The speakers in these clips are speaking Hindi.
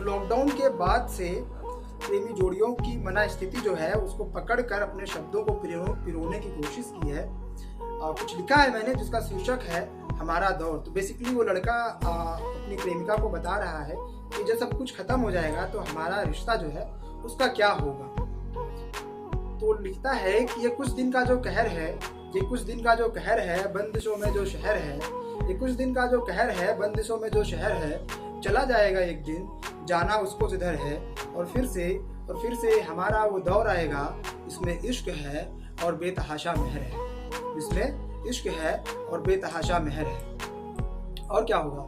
लॉकडाउन के बाद से प्रेमी जोड़ियों की मना स्थिति जो है उसको पकड़कर अपने शब्दों को पिरोने की कोशिश की है। कुछ लिखा है मैंने जिसका शीर्षक है हमारा दौर। तो बेसिकली वो लड़का अपनी प्रेमिका को बता रहा है कि जब सब कुछ खत्म हो जाएगा तो हमारा रिश्ता जो है उसका क्या होगा। तो लिखता है कि ये कुछ दिन का जो कहर है, ये कुछ दिन का जो कहर है बंदिशों में जो शहर है, ये कुछ दिन का जो कहर है बंदिशों में जो शहर है, चला जाएगा एक दिन जाना उसको जिधर है। और फिर से हमारा वो दौर आएगा इसमें इश्क है और बेतहाशा मेहर है, इसमें इश्क है और बेतहाशा मेहर है। और क्या होगा?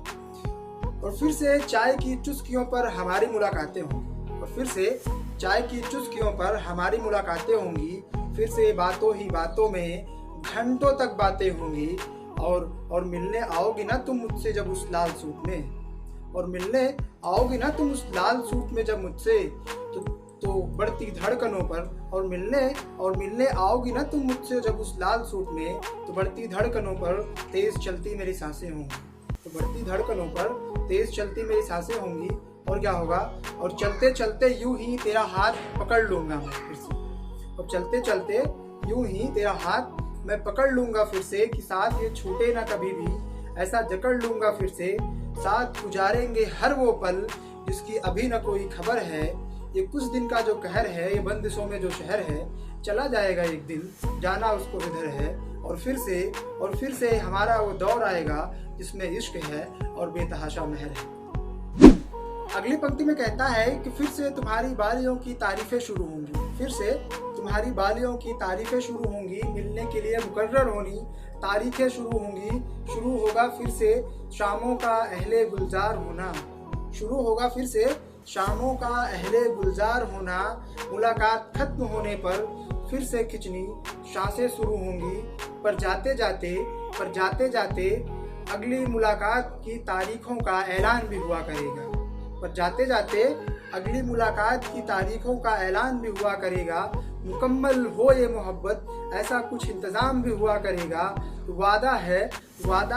और फिर से चाय की चुस्कियों पर हमारी मुलाकातें होंगी, और फिर से चाय की चुस्कियों पर हमारी मुलाकातें होंगी, फिर से बातों ही बातों में घंटों तक बातें होंगी। और मिलने आओगी ना तुम मुझसे जब उस लाल सूट में, और मिलने आओगी ना तुम उस लाल सूट में जब मुझसे, तो बढ़ती धड़कनों पर। और मिलने आओगी ना तुम मुझसे जब उस लाल सूट में, तो बढ़ती धड़कनों पर तेज चलती मेरी सांसें होंगी, तो बढ़ती धड़कनों पर तेज चलती मेरी सांसें होंगी। और क्या होगा? और चलते चलते यूं ही तेरा हाथ पकड़ लूंगा मैं फिर से, और चलते चलते यूं ही तेरा हाथ मैं पकड़ लूंगा फिर से, कि साथ ये छूटे ना कभी भी, ऐसा जकड़ लूंगा फिर से। साथ गुजारेंगे हर वो पल जिसकी अभी न कोई खबर है। ये कुछ दिन का जो कहर है, ये बंदिशों में जो शहर है, चला जाएगा एक दिन जाना उसको जिधर है। और फिर से हमारा वो दौर आएगा जिसमें इश्क है और बेतहाशा मेहर है। अगली पंक्ति में कहता है कि फिर से तुम्हारी बालियों की तारीफें शुरू होंगी, फिर से तुम्हारी बालियों की तारीफें शुरू होंगी, मिलने के लिए मुकर्रर होनी तारीखें शुरू होंगी। शुरू होगा फिर से शामों का अहले गुलजार होना, शुरू होगा फिर से शामों का अहले गुलजार होना। मुलाकात खत्म होने पर फिर से खिंचनी सांसें शुरू होंगी, पर जाते जाते अगली मुलाकात की तारीखों का ऐलान भी हुआ करेगा, पर जाते जाते अगली मुलाकात की तारीखों का ऐलान भी हुआ करेगा। मुकम्मल हो ये मोहब्बत ऐसा कुछ इंतज़ाम भी हुआ करेगा। वादा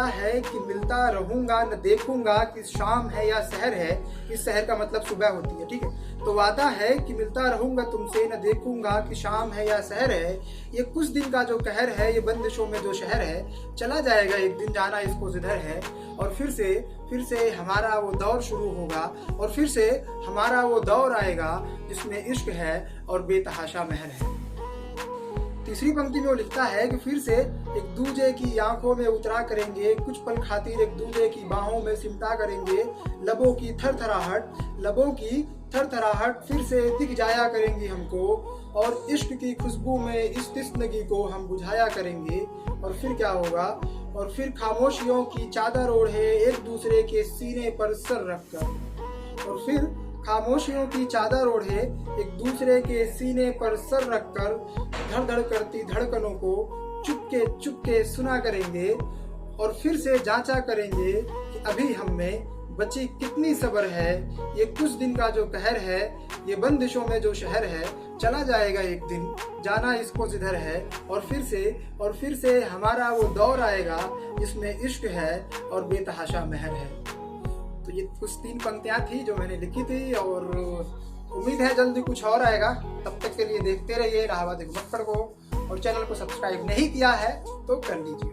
है कि मिलता रहूँगा, न देखूँगा कि शाम है या सहर है। इस सहर का मतलब सुबह होती है, ठीक है। तो वादा है कि मिलता रहूँगा तुमसे, न देखूँगा कि शाम है या सहर है। ये कुछ दिन का जो कहर है, ये बंदिशों में जो शहर है, चला जाएगा एक दिन जाना इसको जिधर है। और फिर से हमारा वो दौर शुरू होगा, और फिर से हमारा वो दौर आएगा जिसमें इश्क है और बेतहाशा मेहर है। तीसरी पंक्ति में वो लिखता है कि फिर से एक दूजे की आंखों में उतरा करेंगे, कुछ पल खातिर एक दूजे की बाहों में सिमटा करेंगे। लबों की थरथराहट फिर से दिख जाया करेंगी हमको, और इश्क की खुशबू में इस तिस्नगी को हम बुझाया करेंगे। और फिर क्या होगा? और फिर खामोशियों की चादर ओढ़े एक दूसरे के सीने पर सर रखकर, और फिर खामोशियों की चादर ओढ़े एक दूसरे के सीने पर सर रखकर धड़ धड़ करती धड़कनों को चुपके सुना करेंगे। और फिर से जांचा करेंगे कि अभी हम में बची कितनी सब्र है। ये कुछ दिन का जो कहर है, ये बंदिशों में जो शहर है, चला जाएगा एक दिन जाना इसको जिधर है। और फिर से हमारा वो दौर आएगा जिसमें इश्क है और बेतहाशा मेहर है। तो ये कुछ 3 पंक्तियां थी जो मैंने लिखी थी, और उम्मीद है जल्दी कुछ और आएगा। तब तक के लिए देखते रहिए इलाहाबादी घुमक्कड़ को, और चैनल को सब्सक्राइब नहीं किया है तो कर लीजिए।